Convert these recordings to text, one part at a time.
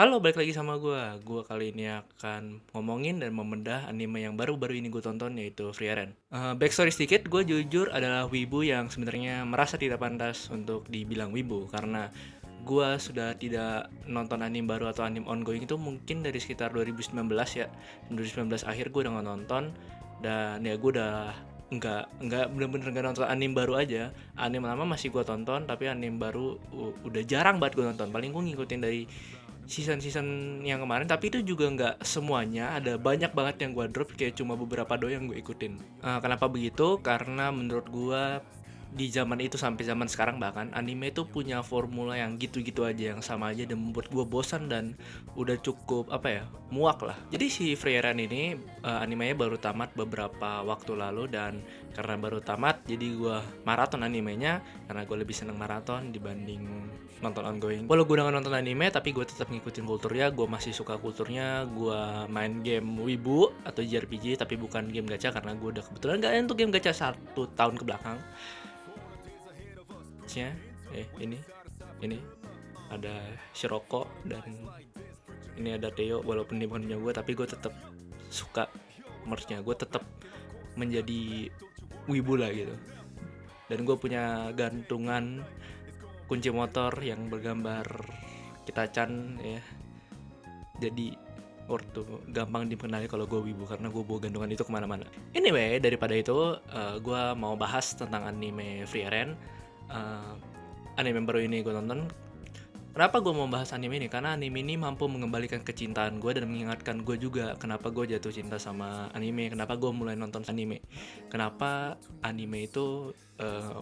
Halo, balik lagi sama gue kali ini akan ngomongin dan membedah anime yang baru-baru ini gue tonton, yaitu Free Eren. Backstory sedikit, gue jujur adalah wibu yang sebenarnya merasa tidak pantas untuk dibilang wibu. Karena gue sudah tidak nonton anime baru atau anime ongoing itu mungkin dari sekitar 2019 ya. 2019 akhir gue udah nggak nonton. Dan ya gue udah nggak bener-bener nggak nonton anime baru aja. Anime lama masih gue tonton, tapi anime baru udah jarang banget gue nonton. Paling gue ngikutin dari season-season yang kemarin, tapi itu juga nggak semuanya. Ada banyak banget yang gue drop, kayak cuma beberapa doang yang gue ikutin. Kenapa begitu? Karena menurut gue di zaman itu sampai zaman sekarang bahkan anime itu punya formula yang gitu-gitu aja, yang sama aja, dan membuat gue bosan dan udah cukup muak lah. Jadi si Frieren ini animenya baru tamat beberapa waktu lalu, dan karena baru tamat jadi gue maraton animenya karena gue lebih seneng maraton dibanding nonton ongoing. Walau gue udah gak nonton anime, tapi gue tetap ngikutin kulturnya. Gue masih suka kulturnya. Gue main game Wibu atau JRPG, tapi bukan game gacha karena gue udah kebetulan gak untuk game gacha 1 tahun ke belakang. Ini ada Shiroko dan ini ada Theo. Walaupun dia bukan punya gue, tapi gue tetap suka merchnya. Gue tetap menjadi wibu lah gitu. Dan gue punya gantungan kunci motor yang bergambar Kita-chan ya. Jadi ortu gampang dikenali kalau gue wibu karena gue bawa gantungan itu kemana-mana. Anyway, daripada itu gue mau bahas tentang anime Free Eren. Anime baru ini gue tonton. Kenapa gue mau bahas anime ini? Karena anime ini mampu mengembalikan kecintaan gue dan mengingatkan gue juga kenapa gue jatuh cinta sama anime, kenapa gue mulai nonton anime, kenapa anime itu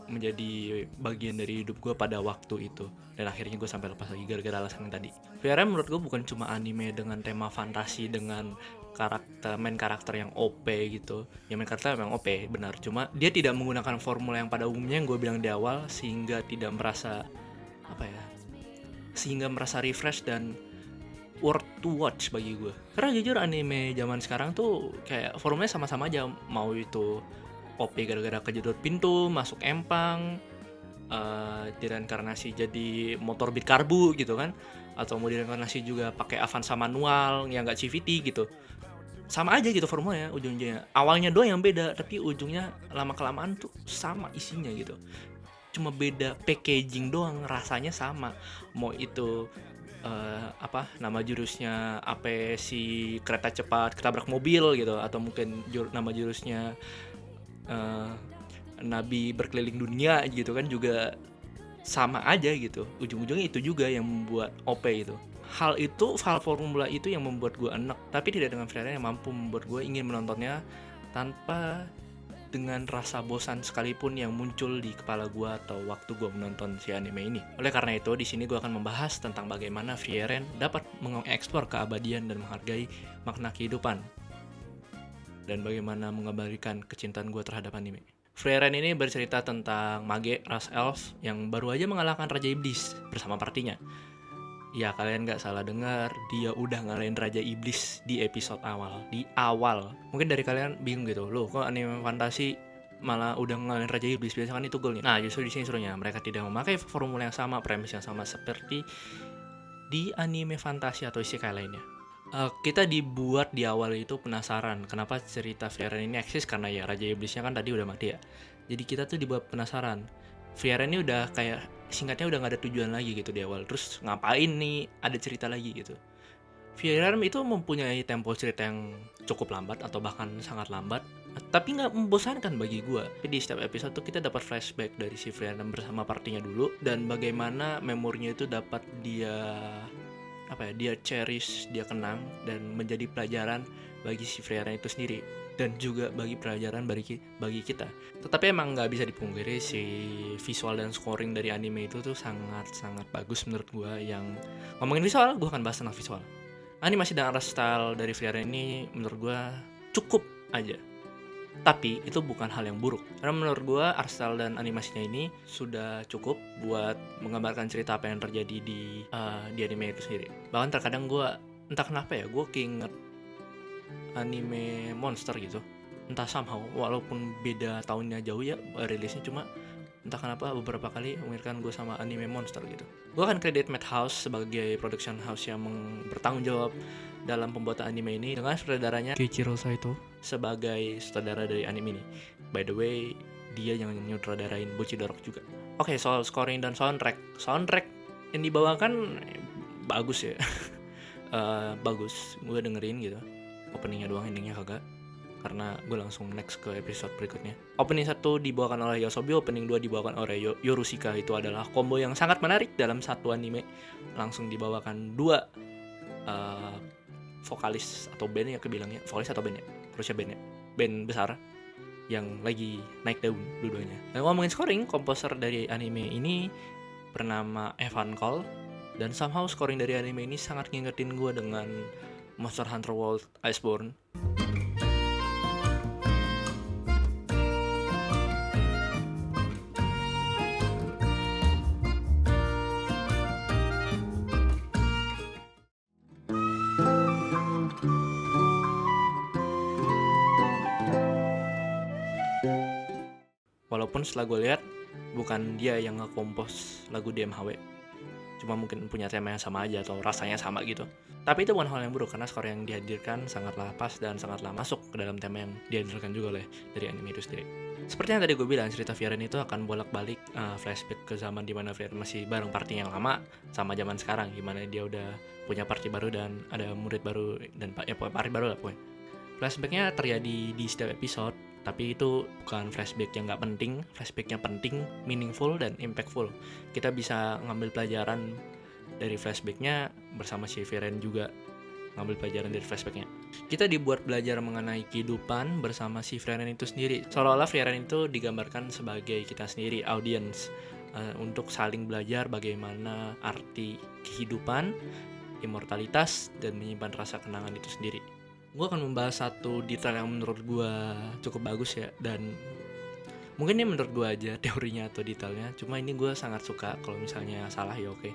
menjadi bagian dari hidup gue pada waktu itu, dan akhirnya gue sampai lepas lagi gara-gara alasan yang tadi. VR menurut gue bukan cuma anime dengan tema fantasi dengan main karakter yang OP gitu. Ya, main karakter memang OP benar, cuma dia tidak menggunakan formula yang pada umumnya yang gue bilang di awal, sehingga tidak merasa sehingga merasa refresh dan worth to watch bagi gue. Karena jujur anime zaman sekarang tuh kayak formulanya sama-sama aja. Mau itu OP gara-gara kejedot pintu, masuk empang, direinkarnasi jadi motor beat karbu gitu kan, atau mau direinkarnasi juga pakai Avanza manual yang nggak CVT gitu. Sama aja gitu formulanya ujung-ujungnya. Awalnya doang yang beda, tapi ujungnya lama-kelamaan tuh sama isinya gitu. Cuma beda packaging doang, rasanya sama. Mau itu nama jurusnya apa, si kereta cepat ketabrak mobil gitu, atau mungkin nama jurusnya nabi berkeliling dunia gitu kan, juga sama aja gitu. Ujung-ujungnya itu juga yang membuat OP itu. Hal formula itu yang membuat gue enak, tapi tidak dengan Free Eren yang mampu membuat gue ingin menontonnya tanpa dengan rasa bosan sekalipun yang muncul di kepala gue atau waktu gue menonton si anime ini. Oleh karena itu, di sini gue akan membahas tentang bagaimana Free Eren dapat mengeksplor keabadian dan menghargai makna kehidupan, dan bagaimana mengembalikan kecintaan gue terhadap anime. Free Eren ini bercerita tentang mage ras elf yang baru aja mengalahkan Raja Iblis bersama partinya. Ya, kalian gak salah dengar, dia udah ngalahin Raja Iblis di episode awal. Di awal. Mungkin dari kalian bingung gitu, loh kok anime fantasi malah udah ngalahin Raja Iblis, biasanya kan itu goalnya. Nah, justru di sini serunya, mereka tidak memakai formula yang sama, premis yang sama seperti di anime fantasi atau isekai lainnya. Kita dibuat di awal itu penasaran kenapa cerita Free Eren ini eksis, karena ya Raja Iblisnya kan tadi udah mati ya. Jadi kita tuh dibuat penasaran. Free Eren ini udah kayak singkatnya udah gak ada tujuan lagi gitu di awal. Terus ngapain nih ada cerita lagi gitu. Free Eren itu mempunyai tempo cerita yang cukup lambat atau bahkan sangat lambat, tapi nggak membosankan bagi gue. Tapi di setiap episode tuh kita dapat flashback dari si Free Eren bersama partinya dulu, dan bagaimana memorinya itu dapat dia cherish, dia kenang, dan menjadi pelajaran bagi si Free Eren itu sendiri, dan juga bagi pelajaran bagi kita. Tetapi emang nggak bisa dipungkiri si visual dan scoring dari anime itu tuh sangat bagus menurut gue. Yang ngomongin visual, gue akan bahas tentang visual. Animasi dan art style dari Free Eren ini menurut gue cukup aja. Tapi itu bukan hal yang buruk, karena menurut gue art style dan animasinya ini sudah cukup buat menggambarkan cerita apa yang terjadi di anime itu sendiri. Bahkan terkadang gue entah kenapa ya, gue keinget anime monster gitu. Entah somehow, walaupun beda tahunnya jauh ya rilisnya, cuma entah kenapa beberapa kali mengingatkan gue sama anime monster gitu. Gue akan kredit Madhouse sebagai production house yang bertanggung jawab dalam pembuatan anime ini, dengan sutradaranya Keiichiro Saito sebagai sutradara dari anime ini. By the way, dia yang nyutradarain Bocchi-Dorok juga. Oke, soal scoring dan soundtrack yang dibawakan bagus ya. Bagus, gue dengerin gitu. Openingnya doang, endingnya kagak, karena gue langsung next ke episode berikutnya. Opening 1 dibawakan oleh Yosobi, opening 2 dibawakan oleh Yorushika. Itu adalah combo yang sangat menarik dalam satu anime. Langsung dibawakan dua vokalis atau band ya, kebilangnya vokalis atau band ya, harusnya band besar yang lagi naik daun dua-duanya. Dan ngomongin scoring, komposer dari anime ini bernama Evan Cole, dan somehow scoring dari anime ini sangat ngingetin gue dengan Monster Hunter World Iceborne. Walaupun setelah gue lihat bukan dia yang nge-compose lagu DMHW, cuma mungkin punya tema yang sama aja atau rasanya sama gitu. Tapi itu bukan hal yang buruk, karena skor yang dihadirkan sangatlah pas dan sangatlah masuk ke dalam tema yang dihadirkan juga oleh dari anime itu sendiri. Seperti yang tadi gue bilang, cerita Frieren itu akan bolak-balik flashback ke zaman dimana Frieren masih bareng party yang lama sama zaman sekarang, gimana dia udah punya party baru dan ada murid baru dan party baru lah pokoknya. Flashbacknya terjadi di setiap episode, tapi itu bukan flashback yang nggak penting, flashbacknya penting, meaningful, dan impactful. Kita bisa ngambil pelajaran dari flashbacknya bersama si Frieren juga ngambil pelajaran dari flashbacknya. Kita dibuat belajar mengenai kehidupan bersama si Frieren itu sendiri. Seolah-olah Frieren itu digambarkan sebagai kita sendiri, audience, untuk saling belajar bagaimana arti kehidupan, immortalitas, dan menyimpan rasa kenangan itu sendiri. Gue akan membahas satu detail yang menurut gue cukup bagus ya, dan mungkin ini menurut gue aja teorinya atau detailnya, cuma ini gue sangat suka. Kalau misalnya salah ya oke.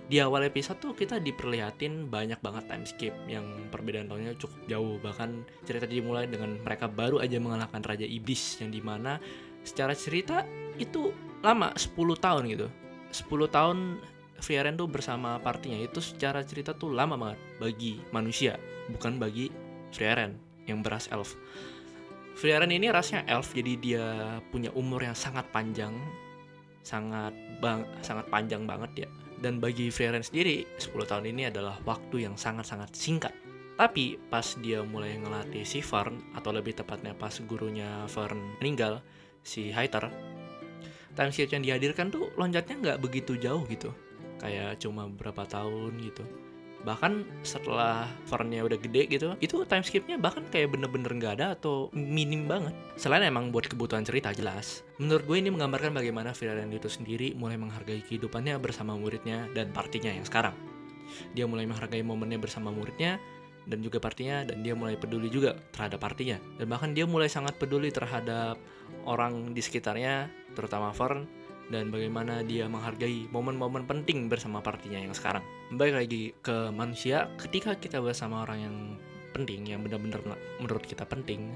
Di awal episode tuh kita diperlihatin banyak banget time skip yang perbedaan tahunnya cukup jauh. Bahkan cerita dimulai dengan mereka baru aja mengalahkan Raja Iblis, yang dimana secara cerita itu lama, 10 tahun gitu. 10 tahun Frieren tuh bersama partinya, itu secara cerita tuh lama banget bagi manusia, bukan bagi Frieren yang beras elf. Frieren ini rasnya elf, jadi dia punya umur yang sangat panjang, sangat panjang banget ya. Dan bagi Frieren sendiri, 10 tahun ini adalah waktu yang sangat-sangat singkat. Tapi pas dia mulai ngelatih si Fern, atau lebih tepatnya pas gurunya Fern meninggal, si Hayter, time skip yang dihadirkan tuh loncatnya nggak begitu jauh gitu, kayak cuma beberapa tahun gitu. Bahkan setelah Fernnya udah gede gitu, itu time skipnya bahkan kayak bener-bener nggak ada atau minim banget. Selain emang buat kebutuhan cerita jelas, menurut gue ini menggambarkan bagaimana Frieren itu sendiri mulai menghargai kehidupannya bersama muridnya dan partinya yang sekarang. Dia mulai menghargai momennya bersama muridnya dan juga partinya, dan dia mulai peduli juga terhadap partinya. Dan bahkan dia mulai sangat peduli terhadap orang di sekitarnya, terutama Fern, dan bagaimana dia menghargai momen-momen penting bersama partinya yang sekarang. Balik lagi ke manusia, ketika kita bersama orang yang penting, yang benar-benar menurut kita penting,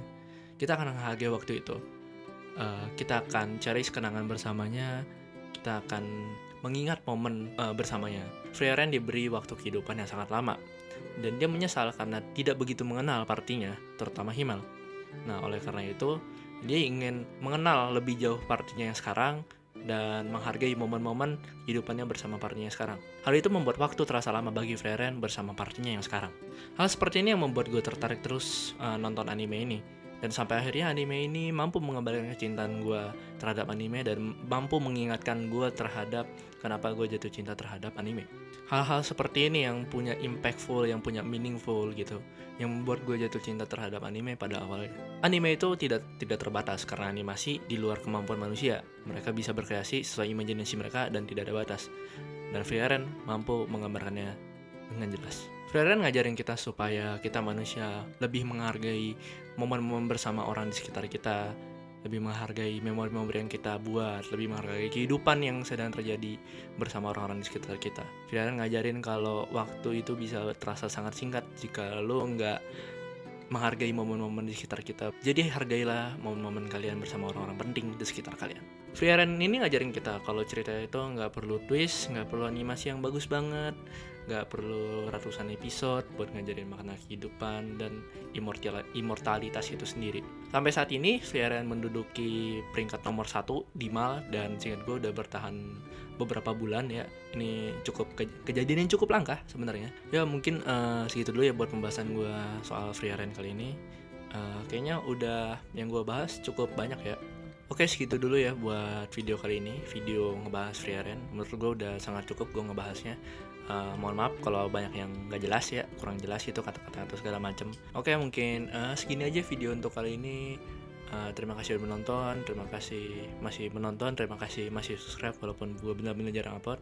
kita akan menghargai waktu itu. Kita akan cari kenangan bersamanya, kita akan mengingat momen bersamanya. Frieren diberi waktu kehidupan yang sangat lama, dan dia menyesal karena tidak begitu mengenal partinya, terutama Himmel. Nah, oleh karena itu, dia ingin mengenal lebih jauh partinya yang sekarang, dan menghargai momen-momen hidupannya bersama partinya sekarang. Hal itu membuat waktu terasa lama bagi Frieren bersama partinya yang sekarang. Hal seperti ini yang membuat gue tertarik terus nonton anime ini. Dan sampai akhirnya anime ini mampu mengembalikan kecintaan gue terhadap anime dan mampu mengingatkan gue terhadap kenapa gue jatuh cinta terhadap anime. Hal-hal seperti ini yang punya impactful, yang punya meaningful gitu, yang membuat gue jatuh cinta terhadap anime pada awalnya. Anime itu tidak terbatas karena animasi di luar kemampuan manusia. Mereka bisa berkreasi sesuai imajinasi mereka dan tidak ada batas. Dan Frieren mampu menggambarkannya dengan jelas. Frieren ngajarin kita supaya kita manusia lebih menghargai momen-momen bersama orang di sekitar kita, lebih menghargai memori-memori yang kita buat, lebih menghargai kehidupan yang sedang terjadi bersama orang-orang di sekitar kita. Frieren ngajarin kalau waktu itu bisa terasa sangat singkat jika lo nggak menghargai momen-momen di sekitar kita. Jadi hargailah momen-momen kalian bersama orang-orang penting di sekitar kalian. Frieren ini ngajarin kita kalau cerita itu nggak perlu twist, nggak perlu animasi yang bagus banget, nggak perlu ratusan episode buat ngajarin makna kehidupan dan immortalitas itu sendiri. Sampai saat ini Frieren menduduki peringkat nomor 1 di MAL, dan seingat gue udah bertahan beberapa bulan ya. Ini cukup kejadian yang cukup langka sebenarnya. Ya mungkin segitu dulu ya buat pembahasan gue soal Frieren kali ini. Kayaknya udah yang gue bahas cukup banyak ya. Oke, segitu dulu ya buat video kali ini. Video ngebahas Frieren. Menurut gue udah sangat cukup gue ngebahasnya. Mohon maaf kalau banyak yang gak jelas ya, kurang jelas itu kata-kata atau segala macem. Oke, mungkin segini aja video untuk kali ini. Terima kasih udah menonton, terima kasih masih menonton, terima kasih masih subscribe walaupun gue benar-benar jarang upload.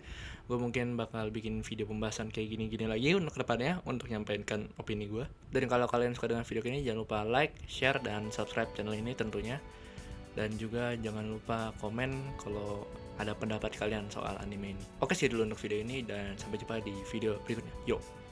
Gue mungkin bakal bikin video pembahasan kayak gini-gini lagi untuk kedepannya untuk nyampaikan opini gue. Dan kalau kalian suka dengan video ini, jangan lupa like, share, dan subscribe channel ini tentunya. Dan juga jangan lupa komen kalau ada pendapat kalian soal anime ini. Oke, sih dulu untuk video ini, dan sampai jumpa di video berikutnya. Yo!